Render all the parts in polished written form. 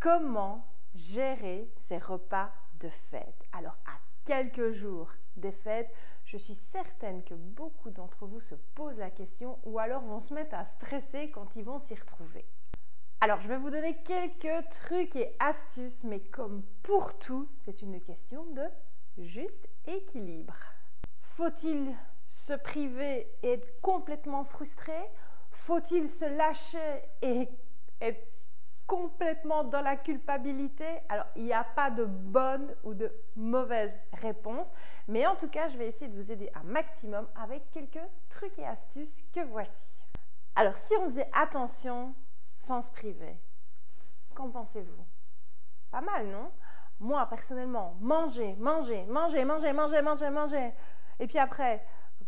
Comment gérer ces repas de fête? Alors, à quelques jours des fêtes, je suis certaine que beaucoup d'entre vous se posent la question ou alors vont se mettre à stresser quand ils vont s'y retrouver. Alors, je vais vous donner quelques trucs et astuces, mais comme pour tout, c'est une question de juste équilibre. Faut-il se priver et être complètement frustré? Faut-il se lâcher et être complètement dans la culpabilité? Alors, il n'y a pas de bonne ou de mauvaise réponse, mais en tout cas, je vais essayer de vous aider un maximum avec quelques trucs et astuces que voici. Alors, si on faisait attention sans se priver, qu'en pensez-vous? Pas mal, non? Moi, personnellement, manger. Et puis après,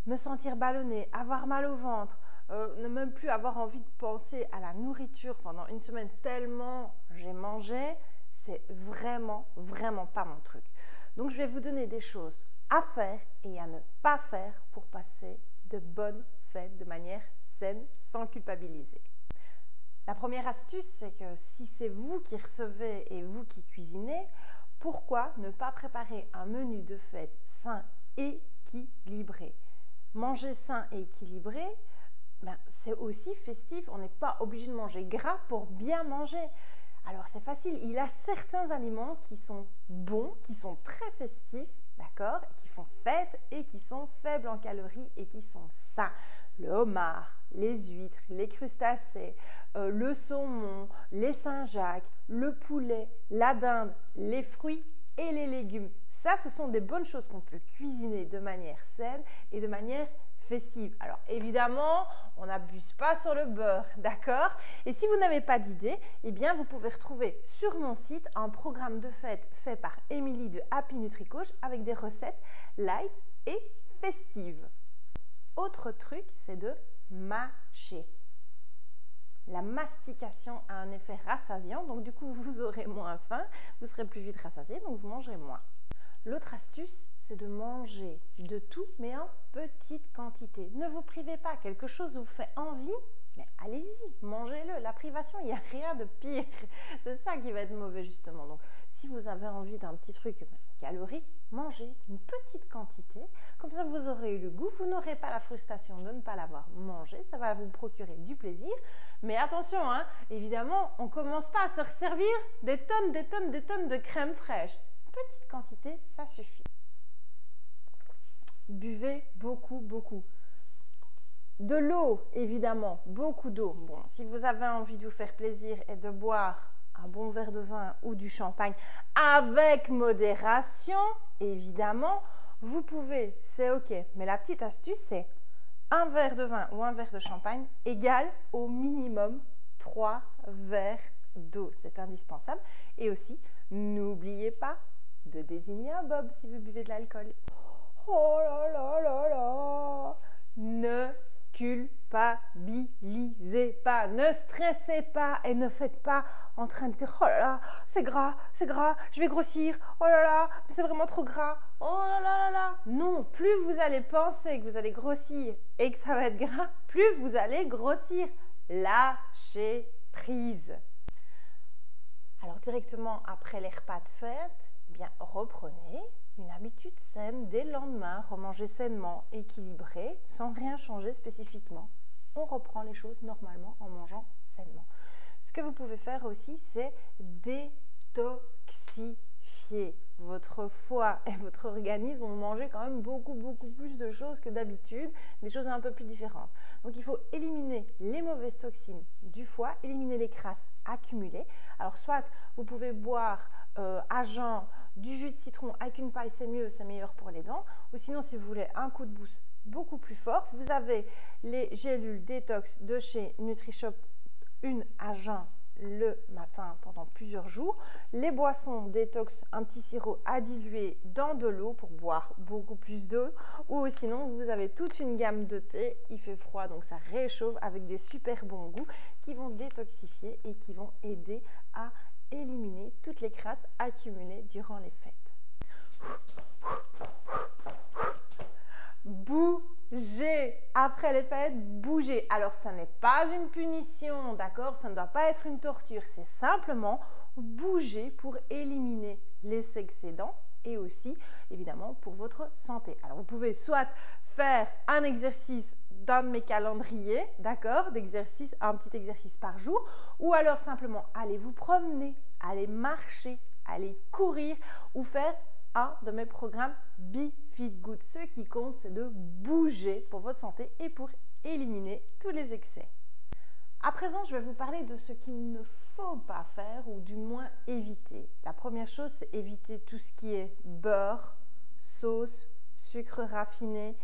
me sentir ballonné, avoir mal au ventre, ne même plus avoir envie de penser à la nourriture pendant une semaine tellement j'ai mangé, c'est vraiment pas mon truc. Donc, je vais vous donner des choses à faire et à ne pas faire pour passer de bonnes fêtes de manière saine, sans culpabiliser. La première astuce, c'est que si c'est vous qui recevez et vous qui cuisinez, pourquoi ne pas préparer un menu de fête sain et équilibré? Manger sain et équilibré, c'est aussi festif. On n'est pas obligé de manger gras pour bien manger. Alors c'est facile, il y a certains aliments qui sont bons, qui sont très festifs, d'accord, qui font fête et qui sont faibles en calories et qui sont sains. Le homard, les huîtres, les crustacés, le saumon, les Saint-Jacques, le poulet, la dinde, les fruits et les légumes. Ça, ce sont des bonnes choses qu'on peut cuisiner de manière saine et de manière festive. Alors évidemment, on n'abuse pas sur le beurre, d'accord? Et si vous n'avez pas d'idée, eh bien vous pouvez retrouver sur mon site un programme de fête fait par Émilie de Happy NutriCoach avec des recettes light et festives. Autre truc, c'est de mâcher. La mastication a un effet rassasiant, donc du coup vous aurez moins faim, vous serez plus vite rassasié, donc vous mangerez moins. L'autre astuce, c'est de manger de tout, mais en petite quantité. Ne vous privez pas, quelque chose vous fait envie, mais allez-y, mangez-le. La privation, il n'y a rien de pire. C'est ça qui va être mauvais justement. Donc, si vous avez envie d'un petit truc calorique, mangez une petite quantité. Comme ça, vous aurez eu le goût. Vous n'aurez pas la frustration de ne pas l'avoir mangé. Ça va vous procurer du plaisir. Mais attention, hein, évidemment, on ne commence pas à se resservir des tonnes de crème fraîche. Petite quantité, ça suffit. Buvez beaucoup. De l'eau, évidemment, beaucoup d'eau. Bon, si vous avez envie de vous faire plaisir et de boire un bon verre de vin ou du champagne avec modération, évidemment, vous pouvez, c'est ok. Mais la petite astuce, c'est un verre de vin ou un verre de champagne égale au minimum 3 verres d'eau. C'est indispensable. Et aussi, n'oubliez pas de désigner un bob si vous buvez de l'alcool. Oh là, ne culpabilisez pas, ne stressez pas et ne faites pas en train de dire oh là là, c'est gras, je vais grossir, oh là là, c'est vraiment trop gras, oh là là. Non, plus vous allez penser que vous allez grossir et que ça va être gras, plus vous allez grossir. Lâchez prise. Alors directement après les repas de fête, reprenez une habitude saine dès le lendemain, remanger sainement, équilibré, sans rien changer spécifiquement. On reprend les choses normalement en mangeant sainement. Ce que vous pouvez faire aussi, c'est détoxifier. Votre foie et votre organisme vont manger quand même beaucoup plus de choses que d'habitude, des choses un peu plus différentes. Donc il faut éliminer les mauvaises toxines du foie, éliminer les crasses accumulées. Alors soit vous pouvez boire à jeun du jus de citron avec une paille, c'est mieux, c'est meilleur pour les dents. Ou sinon, si vous voulez un coup de boost beaucoup plus fort, vous avez les gélules détox de chez NutriShop, une à jeun le matin pendant plusieurs jours. Les boissons détox, un petit sirop à diluer dans de l'eau pour boire beaucoup plus d'eau. Ou sinon, vous avez toute une gamme de thé. Il fait froid, donc ça réchauffe avec des super bons goûts qui vont détoxifier et qui vont aider à éliminer toutes les crasses accumulées durant les fêtes. Bougez après les fêtes, bougez. Alors, ça n'est pas une punition, d'accord? Ça ne doit pas être une torture. C'est simplement, bouger pour éliminer les excédents et aussi évidemment pour votre santé. Alors vous pouvez soit faire un exercice d'un de mes calendriers, d'accord, un petit exercice par jour, ou alors simplement aller vous promener, aller marcher, aller courir ou faire un de mes programmes Be Fit Good. Ce qui compte, c'est de bouger pour votre santé et pour éliminer tous les excès. À présent, je vais vous parler de ce qu'il ne faut pas faire ou du moins éviter. La première chose, c'est éviter tout ce qui est beurre, sauce, sucre raffiné,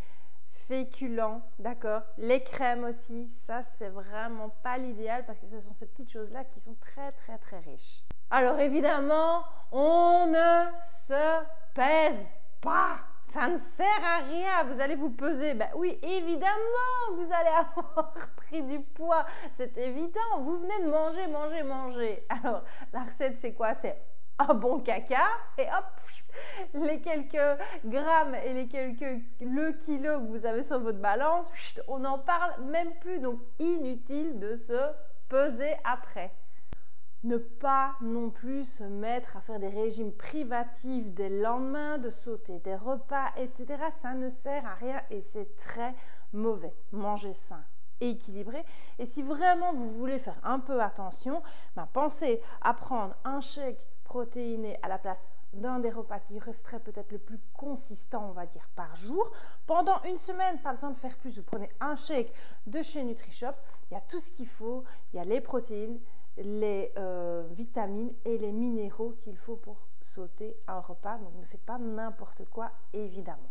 féculents, d'accord? Les crèmes aussi, ça c'est vraiment pas l'idéal parce que ce sont ces petites choses-là qui sont très très très riches. Alors évidemment, on ne se pèse pas. Ça ne sert à rien, vous allez vous peser. Ben oui, évidemment, vous allez avoir pris du poids, c'est évident. Vous venez de manger, manger, manger. Alors, la recette, c'est quoi? C'est un bon caca et hop, les quelques grammes et le kilo que vous avez sur votre balance, on n'en parle même plus. Donc, inutile de se peser après. Ne pas non plus se mettre à faire des régimes privatifs des lendemains, de sauter des repas, etc. Ça ne sert à rien et c'est très mauvais. Mangez sain, équilibré. Et si vraiment vous voulez faire un peu attention, pensez à prendre un shake protéiné à la place d'un des repas qui resterait peut-être le plus consistant, on va dire, par jour. Pendant une semaine, pas besoin de faire plus. Vous prenez un shake de chez NutriShop. Il y a tout ce qu'il faut. Il y a les protéines, les vitamines et les minéraux qu'il faut pour sauter un repas. Donc, ne faites pas n'importe quoi, évidemment.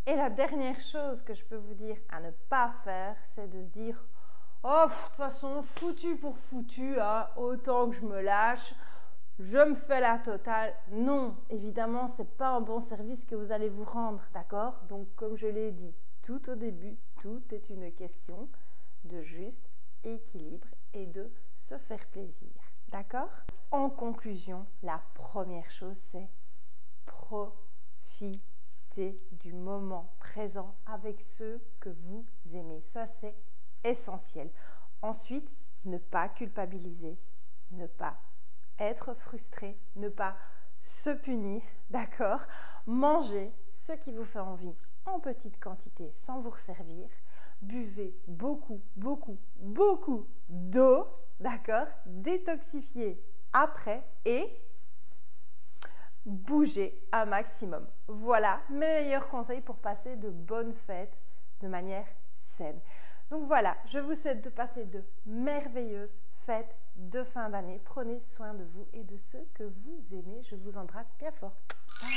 Et la dernière chose que je peux vous dire à ne pas faire, c'est de se dire « Oh, de toute façon, foutu pour foutu, hein, autant que je me lâche, je me fais la totale. » Non, évidemment, ce n'est pas un bon service que vous allez vous rendre, d'accord? Donc, comme je l'ai dit tout au début, tout est une question de juste équilibre et de se faire plaisir, d'accord? En conclusion, la première chose, c'est profiter du moment présent avec ceux que vous aimez. Ça, c'est essentiel. Ensuite, ne pas culpabiliser, ne pas être frustré, ne pas se punir, d'accord? Mangez ce qui vous fait envie en petite quantité sans vous resservir. Buvez beaucoup, beaucoup, beaucoup d'eau, d'accord? Détoxifiez après et bougez un maximum. Voilà mes meilleurs conseils pour passer de bonnes fêtes de manière saine. Donc voilà, je vous souhaite de passer de merveilleuses fêtes de fin d'année. Prenez soin de vous et de ceux que vous aimez. Je vous embrasse bien fort. Bye.